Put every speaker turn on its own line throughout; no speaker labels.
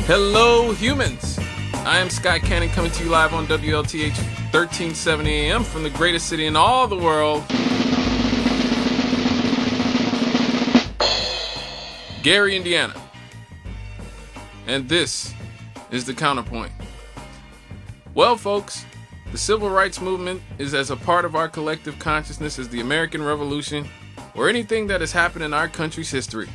Hello, humans. I am Scott Cannon coming to you live on WLTH 1370 AM from the greatest city in all the world, Gary, Indiana. And this is the Counterpoint. Well, folks, the civil rights movement is as a part of our collective consciousness as the American Revolution or anything that has happened in our country's history.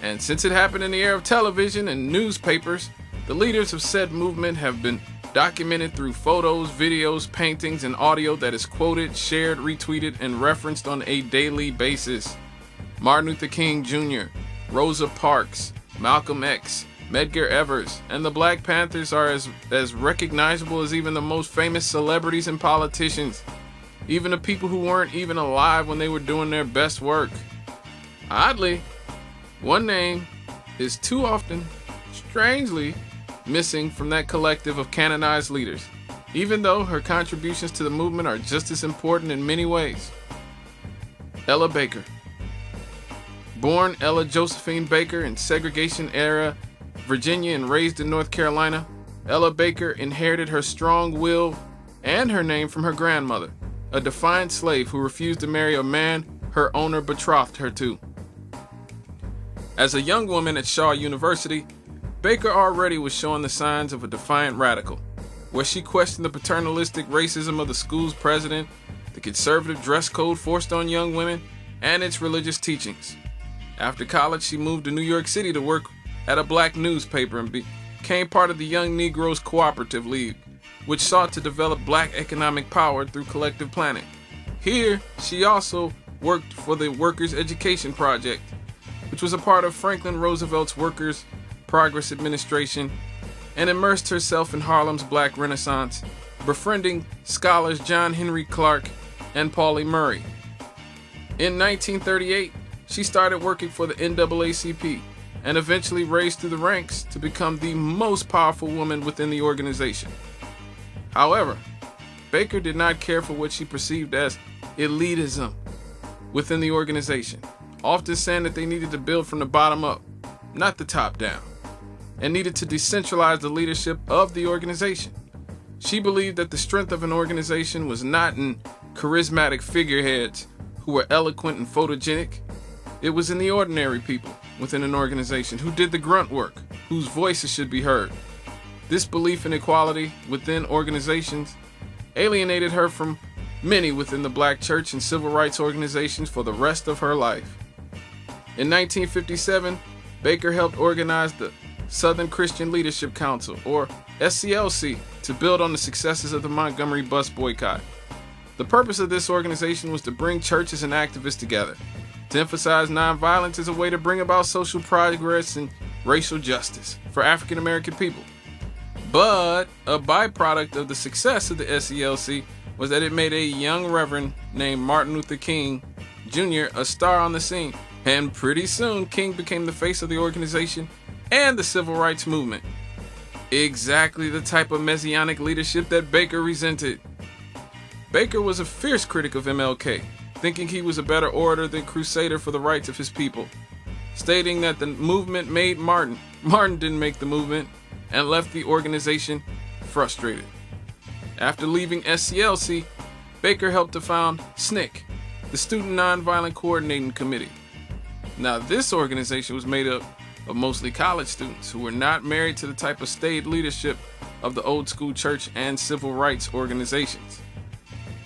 And since it happened in the era of television and newspapers, the leaders of said movement have been documented through photos, videos, paintings, and audio that is quoted, shared, retweeted, and referenced on a daily basis. Martin Luther King Jr., Rosa Parks, Malcolm X, Medgar Evers, and the Black Panthers are as recognizable as even the most famous celebrities and politicians, even the people who weren't even alive when they were doing their best work. Oddly, one name is too often, strangely, missing from that collective of canonized leaders, even though her contributions to the movement are just as important in many ways. Ella Baker. Born Ella Josephine Baker in segregation-era Virginia and raised in North Carolina, Ella Baker inherited her strong will and her name from her grandmother, a defiant slave who refused to marry a man her owner betrothed her to. As a young woman at Shaw University, Baker already was showing the signs of a defiant radical, where she questioned the paternalistic racism of the school's president, the conservative dress code forced on young women, and its religious teachings. After college, she moved to New York City to work at a black newspaper and became part of the Young Negroes Cooperative League, which sought to develop black economic power through collective planning. Here, she also worked for the Workers' Education Project, which was a part of Franklin Roosevelt's Workers' Progress Administration, and immersed herself in Harlem's Black Renaissance, befriending scholars John Henry Clark and Pauli Murray. In 1938, she started working for the NAACP and eventually raised through the ranks to become the most powerful woman within the organization. However, Baker did not care for what she perceived as elitism within the organization, often saying that they needed to build from the bottom up, not the top down, and needed to decentralize the leadership of the organization. She believed that the strength of an organization was not in charismatic figureheads who were eloquent and photogenic. It was in the ordinary people within an organization who did the grunt work, whose voices should be heard. This belief in equality within organizations alienated her from many within the black church and civil rights organizations for the rest of her life. In 1957, Baker helped organize the Southern Christian Leadership Council, or SCLC, to build on the successes of the Montgomery bus boycott. The purpose of this organization was to bring churches and activists together, to emphasize nonviolence as a way to bring about social progress and racial justice for African American people. But a byproduct of the success of the SCLC was that it made a young reverend named Martin Luther King Jr. a star on the scene. And pretty soon, King became the face of the organization and the civil rights movement. Exactly the type of messianic leadership that Baker resented. Baker was a fierce critic of MLK, thinking he was a better orator than crusader for the rights of his people, stating that the movement made Martin. Martin didn't make the movement, and left the organization frustrated. After leaving SCLC, Baker helped to found SNCC, the Student Nonviolent Coordinating Committee. Now, this organization was made up of mostly college students who were not married to the type of staid leadership of the old school church and civil rights organizations.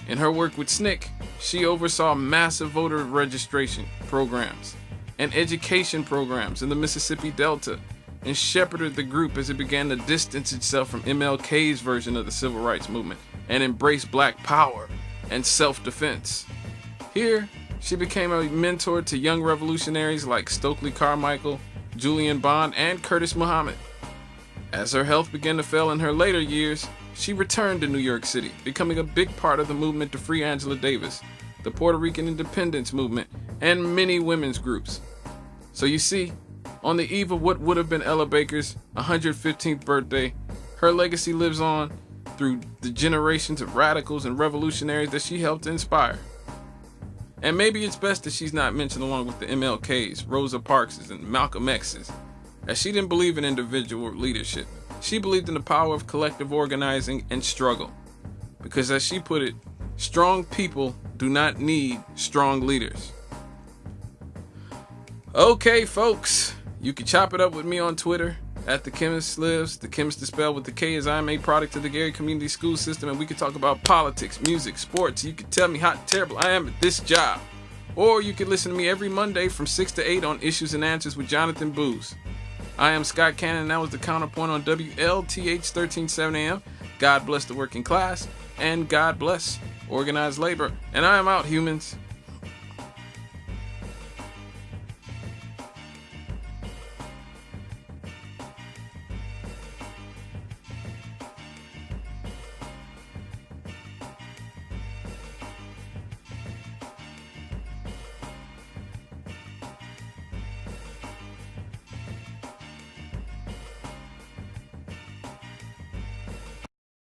In her work with SNCC, she oversaw massive voter registration programs and education programs in the Mississippi Delta and shepherded the group as it began to distance itself from MLK's version of the civil rights movement and embrace black power and self-defense. Here, she became a mentor to young revolutionaries like Stokely Carmichael, Julian Bond, and Curtis Muhammad. As her health began to fail in her later years, she returned to New York City, becoming a big part of the movement to free Angela Davis, the Puerto Rican independence movement, and many women's groups. So you see, on the eve of what would have been Ella Baker's 115th birthday, her legacy lives on through the generations of radicals and revolutionaries that she helped inspire. And maybe it's best that she's not mentioned along with the MLKs, Rosa Parkses, and Malcolm X's, as she didn't believe in individual leadership. She believed in the power of collective organizing and struggle. Because as she put it, strong people do not need strong leaders. Okay, folks, you can chop it up with me on Twitter at The Chemist Lives. The Chemist is spelled with the K, as I am a product of the Gary Community School System, and we can talk about politics, music, sports. You can tell me how terrible I am at this job. Or you can listen to me every Monday from 6 to 8 on Issues and Answers with Jonathan Boose. I am Scott Cannon, and that was the Counterpoint on WLTH 1370 AM. God bless the working class, and God bless organized labor. And I am out, humans.